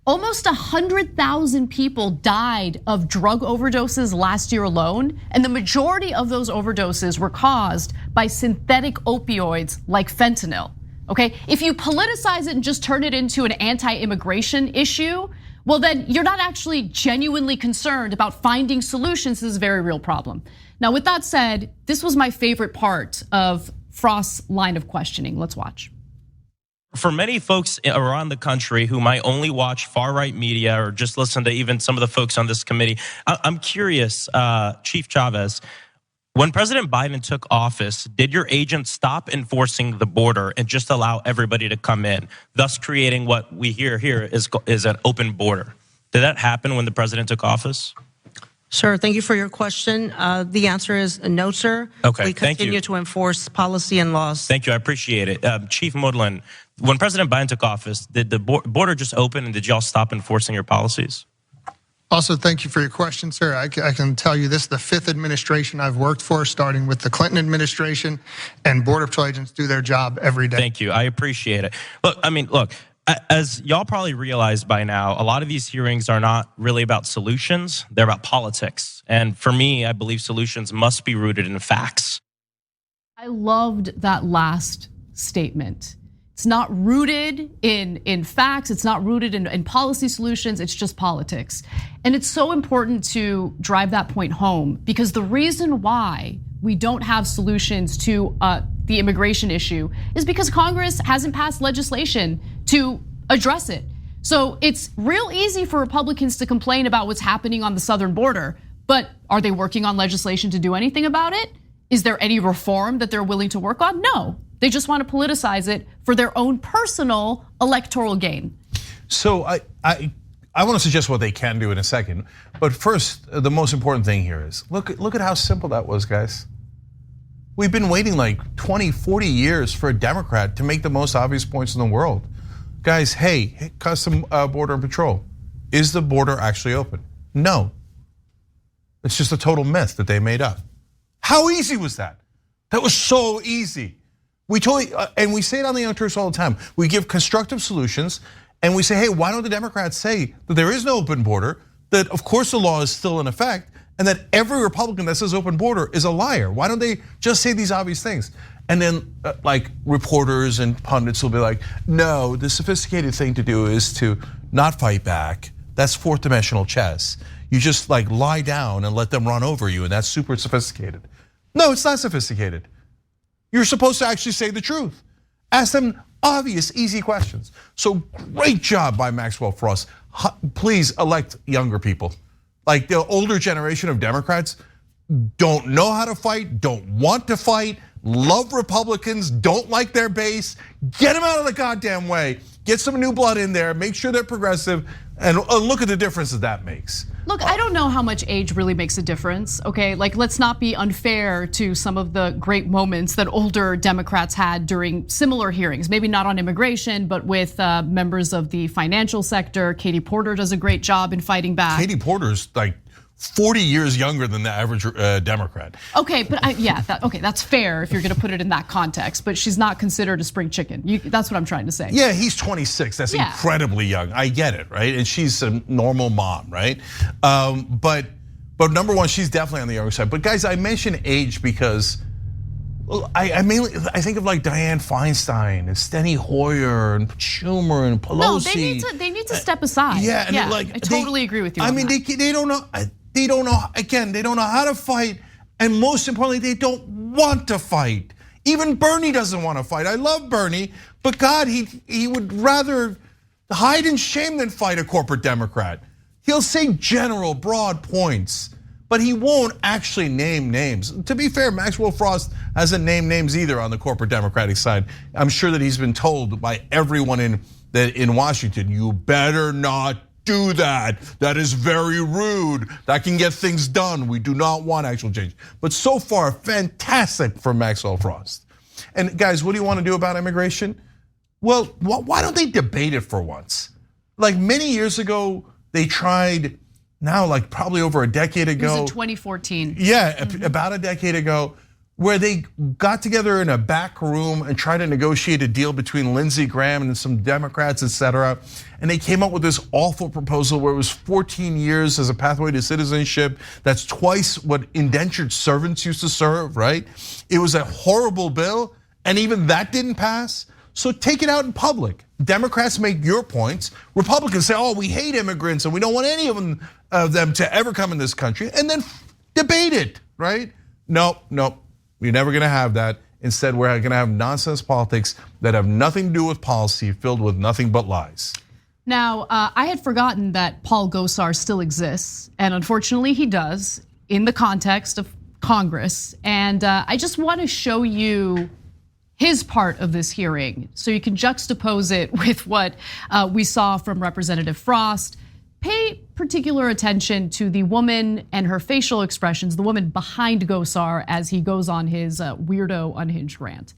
Almost 100,000 people died of drug overdoses last year alone, and the majority of those overdoses were caused by synthetic opioids like fentanyl, okay? If you politicize it and just turn it into an anti-immigration issue, well then you're not actually genuinely concerned about finding solutions to this very real problem. Now with that said, this was my favorite part of Frost's line of questioning. Let's watch. For many folks around the country who might only watch far-right media or just listen to even some of the folks on this committee, I'm curious, Chief Chavez, when President Biden took office, did your agents stop enforcing the border and just allow everybody to come in, thus creating what we hear here is an open border? Did that happen when the president took office? Sir, thank you for your question. The answer is no, sir. Okay, we thank you. continue to enforce policy and laws. Thank you, I appreciate it. Chief Modlin, when President Biden took office, did the border just open and did y'all stop enforcing your policies? Also, thank you for your question, sir. I can tell you this is the 5th administration I've worked for, starting with the Clinton administration, and Border Patrol agents do their job every day. Thank you, I appreciate it. Look, as y'all probably realized by now, a lot of these hearings are not really about solutions, they're about politics. And for me, I believe solutions must be rooted in facts. I loved that last statement. It's not rooted in facts, it's not rooted in policy solutions, it's just politics. And it's so important to drive that point home, because the reason why we don't have solutions to the immigration issue is because Congress hasn't passed legislation to address it. So it's real easy for Republicans to complain about what's happening on the southern border, but are they working on legislation to do anything about it? Is there any reform that they're willing to work on? No, they just want to politicize it for their own personal electoral gain. So I want to suggest what they can do in a second, but first, the most important thing here is look at how simple that was, guys. We've been waiting like 20, 40 years for a Democrat to make the most obvious points in the world. Guys, hey, Custom Border and Patrol, is the border actually open? No. It's just a total myth that they made up. How easy was that? That was so easy. And we say it on the Young Turks all the time. We give constructive solutions and we say, hey, why don't the Democrats say that there is no open border, that of course the law is still in effect, and that every Republican that says open border is a liar? Why don't they just say these obvious things? And then like reporters and pundits will be like, no, the sophisticated thing to do is to not fight back. That's fourth dimensional chess. You just like lie down and let them run over you, and that's super sophisticated. No, it's not sophisticated. You're supposed to actually say the truth. Ask them obvious, easy questions. So great job by Maxwell Frost. Please elect younger people. Like the older generation of Democrats don't know how to fight, don't want to fight, love Republicans, don't like their base. Get them out of the goddamn way. Get some new blood in there, make sure they're progressive, and look at the difference that makes. Look, I don't know how much age really makes a difference, okay? Like, let's not be unfair to some of the great moments that older Democrats had during similar hearings. Maybe not on immigration, but with members of the financial sector. Katie Porter does a great job in fighting back. Katie Porter's like 40 years younger than the average Democrat. Okay, but that's fair if you're gonna put it in that context, but she's not considered a spring chicken. That's what I'm trying to say. Yeah, he's 26, that's incredibly young, I get it, right? And she's a normal mom, right? But But number one, she's definitely on the younger side. But guys, I mention age because I think of like Dianne Feinstein and Steny Hoyer and Schumer and Pelosi. No, they need to step aside. Yeah, and I totally agree with you. I mean, they don't know. They don't know. Again, they don't know how to fight, and most importantly, they don't want to fight. Even Bernie doesn't want to fight. I love Bernie, but God, he would rather hide in shame than fight a corporate Democrat. He'll say general, broad points, but he won't actually name names. To be fair, Maxwell Frost hasn't named names either on the corporate Democratic side. I'm sure that he's been told by everyone in Washington, you better not do that. That is very rude. That can get things done. We do not want actual change. But so far, fantastic for Maxwell Frost. And guys, what do you want to do about immigration? Well, why don't they debate it for once? Like many years ago, they tried. Now, like probably over a decade ago. It was in 2014. Yeah, about a decade ago, where they got together in a back room and tried to negotiate a deal between Lindsey Graham and some Democrats, et cetera. And they came up with this awful proposal where it was 14 years as a pathway to citizenship. That's twice what indentured servants used to serve, right? It was a horrible bill, and even that didn't pass. So take it out in public. Democrats make your points. Republicans say, oh, we hate immigrants and we don't want any of them to ever come in this country, and then debate it, right? Nope, we're never gonna have that. Instead, we're gonna have nonsense politics that have nothing to do with policy, filled with nothing but lies. Now, I had forgotten that Paul Gosar still exists, and unfortunately he does, in the context of Congress. And I just wanna show you his part of this hearing, so you can juxtapose it with what we saw from Representative Frost. Pay particular attention to the woman and her facial expressions, the woman behind Gosar as he goes on his weirdo unhinged rant.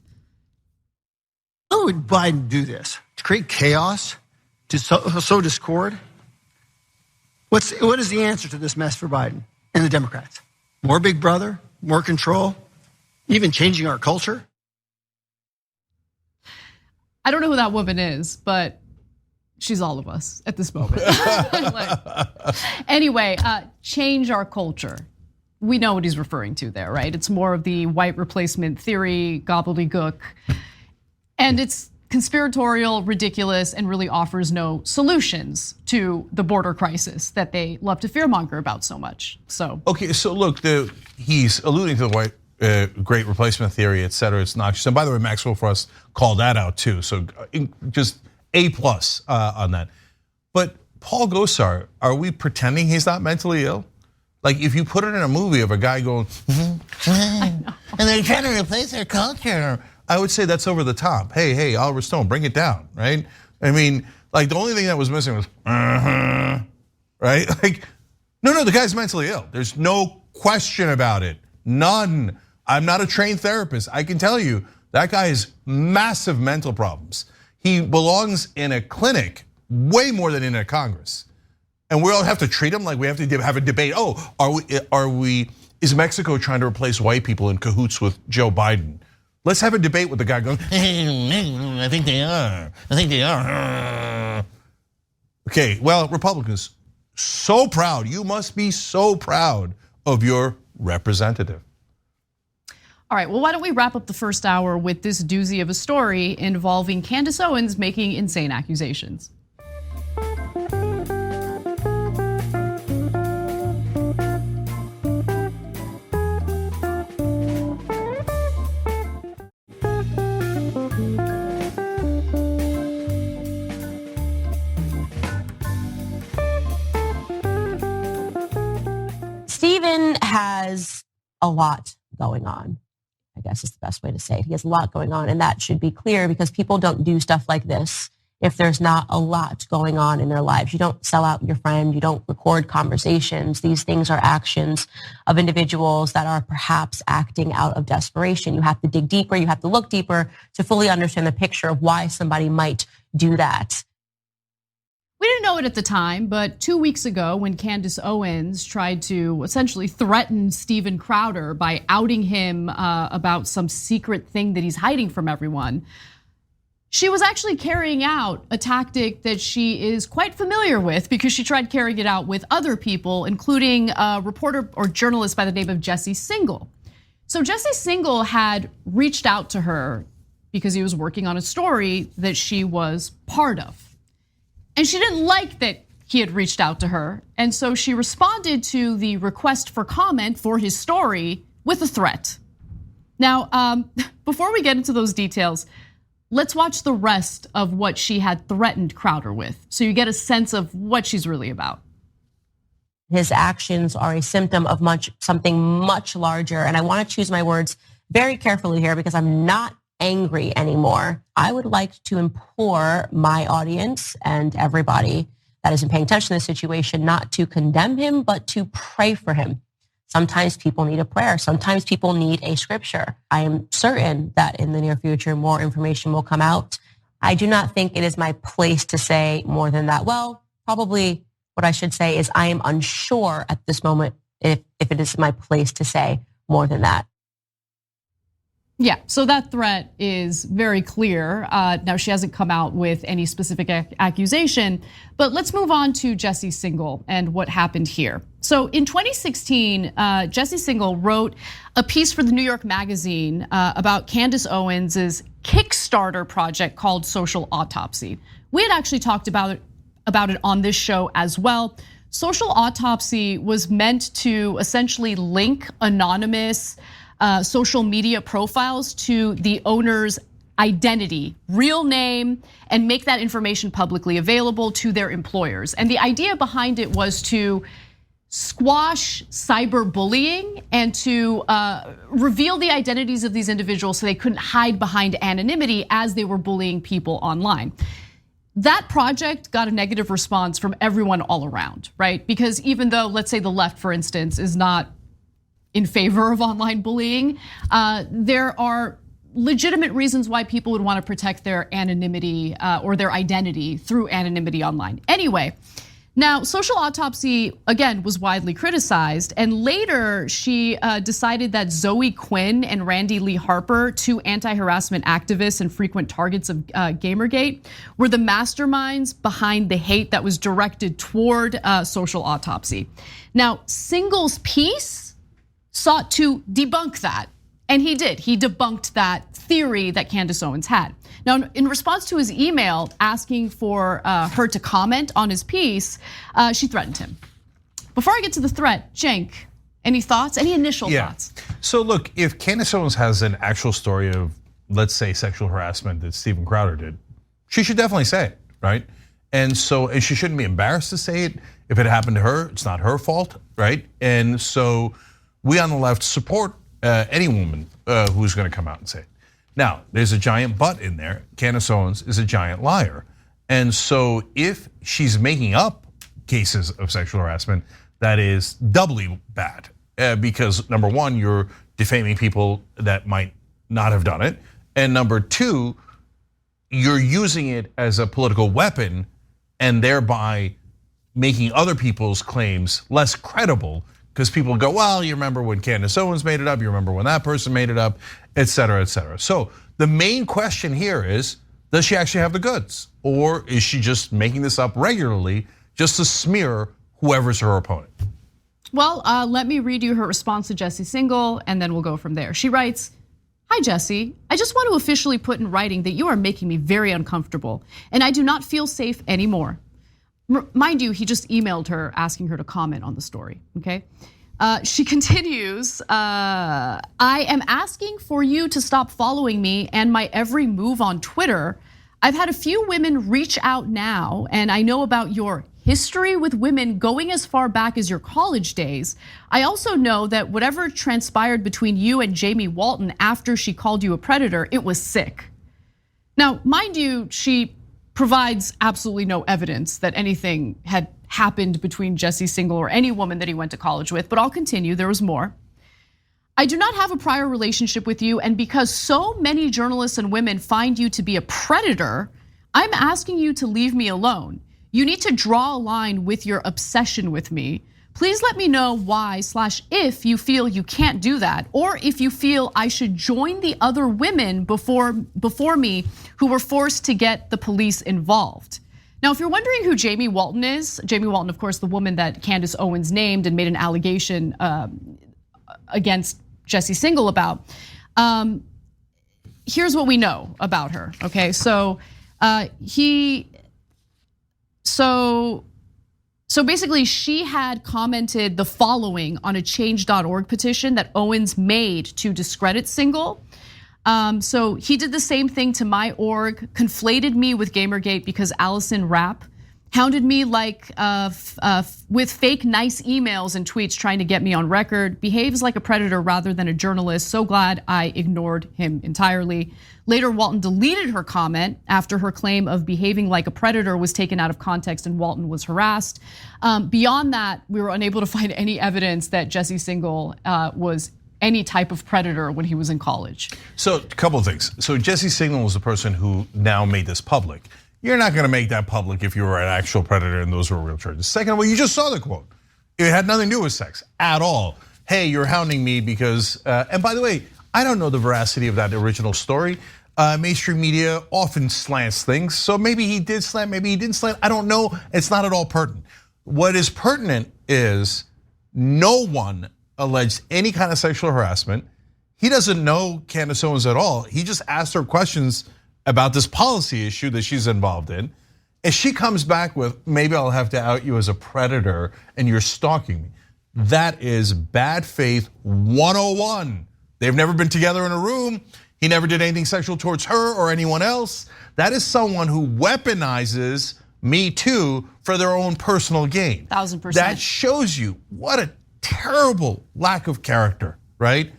How would Biden do this? To create chaos? To sow discord? What is the answer to this mess for Biden and the Democrats? More Big Brother? More control? Even changing our culture? I don't know who that woman is, but she's all of us at this moment. Anyway, change our culture. We know what he's referring to there, right? It's more of the white replacement theory, gobbledygook. And it's conspiratorial, ridiculous, and really offers no solutions to the border crisis that they love to fearmonger about so much. So okay, so look, he's alluding to the white great replacement theory, et cetera. It's noxious. And by the way, Maxwell Frost called that out too. So just A+ on that. But Paul Gosar, are we pretending he's not mentally ill? Like if you put it in a movie of a guy going, and they're trying to replace our culture, I would say that's over the top. Hey, Oliver Stone, bring it down, right? I mean, like the only thing that was missing was, right? Like, no, the guy's mentally ill. There's no question about it, none. I'm not a trained therapist. I can tell you that guy has massive mental problems. He belongs in a clinic way more than in a Congress. And we all have to treat him like we have to have a debate. Oh, is Mexico trying to replace white people in cahoots with Joe Biden? Let's have a debate with the guy going, I think they are. Okay, well, Republicans, so proud. You must be so proud of your representative. All right, well, why don't we wrap up the first hour with this doozy of a story involving Candace Owens making insane accusations. Stephen has a lot going on. I guess is the best way to say it. He has a lot going on, and that should be clear because people don't do stuff like this if there's not a lot going on in their lives. You don't sell out your friend. You don't record conversations. These things are actions of individuals that are perhaps acting out of desperation. You have to dig deeper. You have to look deeper to fully understand the picture of why somebody might do that. We didn't know it at the time, but 2 weeks ago when Candace Owens tried to essentially threaten Steven Crowder by outing him about some secret thing that he's hiding from everyone, She was actually carrying out a tactic that she is quite familiar with because she tried carrying it out with other people, including a reporter or journalist by the name of Jesse Singal. So Jesse Singal had reached out to her because he was working on a story that she was part of. And she didn't like that he had reached out to her. And so she responded to the request for comment for his story with a threat. Now, before we get into those details, let's watch the rest of what she had threatened Crowder with, so you get a sense of what she's really about. His actions are a symptom of something much larger, and I want to choose my words very carefully here because I'm not angry anymore. I would like to implore my audience and everybody that isn't paying attention to this situation not to condemn him, but to pray for him. Sometimes people need a prayer. Sometimes people need a scripture. I am certain that in the near future, more information will come out. I do not think it is my place to say more than that. Well, probably what I should say is I am unsure at this moment if it is my place to say more than that. Yeah, so that threat is very clear. Now, she hasn't come out with any specific accusation, but let's move on to Jesse Singal and what happened here. So in 2016, Jesse Singal wrote a piece for the New York Magazine about Candace Owens' Kickstarter project called Social Autopsy. We had actually talked about it on this show as well. Social Autopsy was meant to essentially link anonymous social media profiles to the owner's identity, real name, and make that information publicly available to their employers. And the idea behind it was to squash cyberbullying and to reveal the identities of these individuals so they couldn't hide behind anonymity as they were bullying people online. That project got a negative response from everyone all around, right? Because even though, let's say the left, for instance, is not in favor of online bullying, there are legitimate reasons why people would want to protect their anonymity or their identity through anonymity online. Anyway, now Social Autopsy, again, was widely criticized, and later she decided that Zoe Quinn and Randy Lee Harper, two anti-harassment activists and frequent targets of Gamergate, were the masterminds behind the hate that was directed toward Social Autopsy. Now, Singal's piece sought to debunk that, and he did. He debunked that theory that Candace Owens had. Now, in response to his email asking for her to comment on his piece, she threatened him. Before I get to the threat, Cenk, any thoughts? Any initial thoughts? So look, if Candace Owens has an actual story of, let's say, sexual harassment that Steven Crowder did, she should definitely say it, right? And she shouldn't be embarrassed to say it. If it happened to her, it's not her fault, right? And so we on the left support any woman who's going to come out and say it. Now, there's a giant but in there. Candace Owens is a giant liar. And so if she's making up cases of sexual harassment, that is doubly bad. Because number one, you're defaming people that might not have done it. And number two, you're using it as a political weapon and thereby making other people's claims less credible. Because people go, well, you remember when Candace Owens made it up, you remember when that person made it up, et cetera, et cetera. So the main question here is, does she actually have the goods? Or is she just making this up regularly just to smear whoever's her opponent? Well, let me read you her response to Jesse Singal, and then we'll go from there. She writes, "Hi, Jesse. I just want to officially put in writing that you are making me very uncomfortable, and I do not feel safe anymore." Mind you, he just emailed her asking her to comment on the story, okay? She continues, "I am asking for you to stop following me and my every move on Twitter. I've had a few women reach out now, and I know about your history with women going as far back as your college days. I also know that whatever transpired between you and Jamie Walton after she called you a predator, it was sick." Now, mind you, she provides absolutely no evidence that anything had happened between Jesse Singal or any woman that he went to college with, but I'll continue, there was more. "I do not have a prior relationship with you, and because so many journalists and women find you to be a predator, I'm asking you to leave me alone. You need to draw a line with your obsession with me. Please let me know why/if you feel you can't do that, or if you feel I should join the other women before me who were forced to get the police involved. Now, if you're wondering who Jamie Walton is, Jamie Walton, of course, the woman that Candace Owens named and made an allegation against Jesse Singal about, here's what we know about her, okay? So basically she had commented the following on a change.org petition that Owens made to discredit Singal. So he did the same thing to my org, conflated me with Gamergate because Allison Rapp hounded me like with fake nice emails and tweets trying to get me on record, behaves like a predator rather than a journalist. So glad I ignored him entirely. Later, Walton deleted her comment after her claim of behaving like a predator was taken out of context and Walton was harassed. Beyond that, we were unable to find any evidence that Jesse Singal was any type of predator when he was in college. So a couple of things. So Jesse Singal was the person who now made this public. You're not gonna make that public if you were an actual predator and those were real charges. Second of all, you just saw the quote. It had nothing to do with sex at all. Hey, you're hounding me because, and by the way, I don't know the veracity of that original story. Mainstream media often slants things. So maybe he did slant, maybe he didn't slant. I don't know, it's not at all pertinent. What is pertinent is no one alleged any kind of sexual harassment. He doesn't know Candace Owens at all. He just asked her questions about this policy issue that she's involved in. And she comes back with, maybe I'll have to out you as a predator and you're stalking me. That is bad faith 101. They've never been together in a room. He never did anything sexual towards her or anyone else. That is someone who weaponizes Me Too for their own personal gain. 1000%. That shows you what a terrible lack of character, right?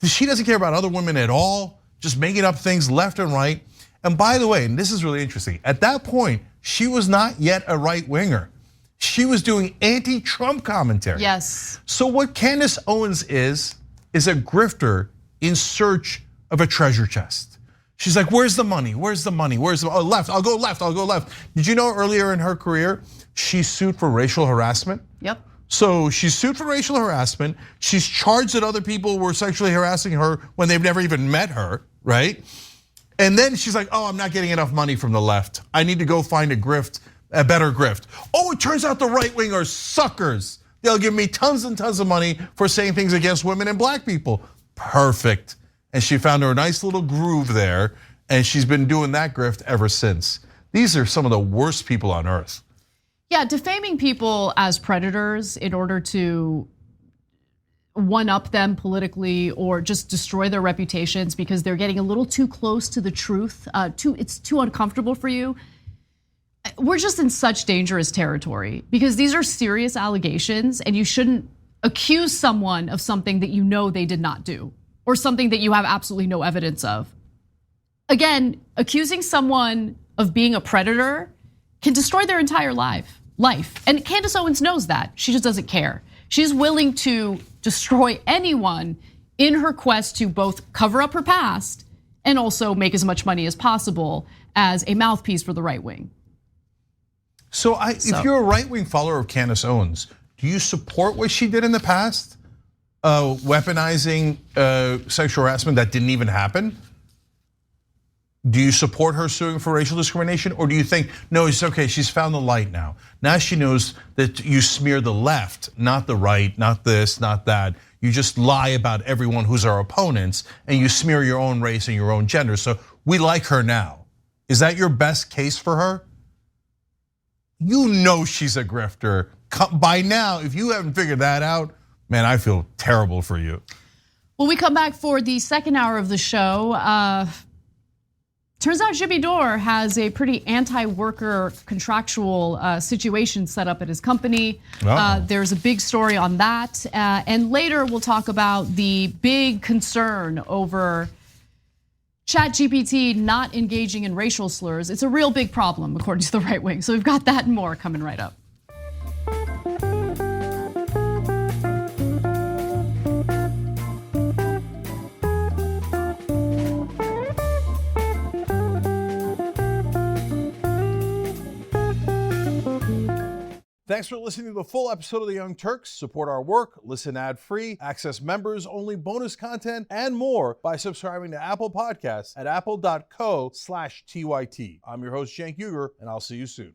She doesn't care about other women at all, just making up things left and right. And by the way, and this is really interesting, at that point, she was not yet a right winger. She was doing anti-Trump commentary. Yes. So what Candace Owens is a grifter in search of a treasure chest. She's like, where's the money? Where's the money? Where's the, left, I'll go left, I'll go left. Did you know earlier in her career, she sued for racial harassment? Yep. So she's sued for racial harassment. She's charged that other people were sexually harassing her when they've never even met her, right? And then she's like, I'm not getting enough money from the left. I need to go find a grift, a better grift. It turns out the right wing are suckers. They'll give me tons and tons of money for saying things against women and black people. Perfect. And she found her a nice little groove there, and she's been doing that grift ever since. These are some of the worst people on earth. Yeah, defaming people as predators in order to one-up them politically or just destroy their reputations because they're getting a little too close to the truth, it's too uncomfortable for you. We're just in such dangerous territory because these are serious allegations and you shouldn't accuse someone of something that you know they did not do or something that you have absolutely no evidence of. Again, accusing someone of being a predator can destroy their entire life. And Candace Owens knows that. She just doesn't care. She's willing to destroy anyone in her quest to both cover up her past and also make as much money as possible as a mouthpiece for the right wing. So if you're a right-wing follower of Candace Owens, do you support what she did in the past? Weaponizing sexual harassment that didn't even happen? Do you support her suing for racial discrimination? Or do you think, no, it's okay, she's found the light now. Now she knows that you smear the left, not the right, not this, not that. You just lie about everyone who's our opponents and you smear your own race and your own gender. So we like her now. Is that your best case for her? You know she's a grifter. By now, if you haven't figured that out, man, I feel terrible for you. When we come back for the second hour of the show, turns out Jimmy Dore has a pretty anti-worker contractual situation set up at his company. There's a big story on that. And later we'll talk about the big concern over ChatGPT not engaging in racial slurs. It's a real big problem according to the right wing. So we've got that and more coming right up. Thanks for listening to the full episode of The Young Turks. Support our work, listen ad-free, access members-only bonus content, and more by subscribing to Apple Podcasts at apple.co/TYT. I'm your host, Cenk Uygur, and I'll see you soon.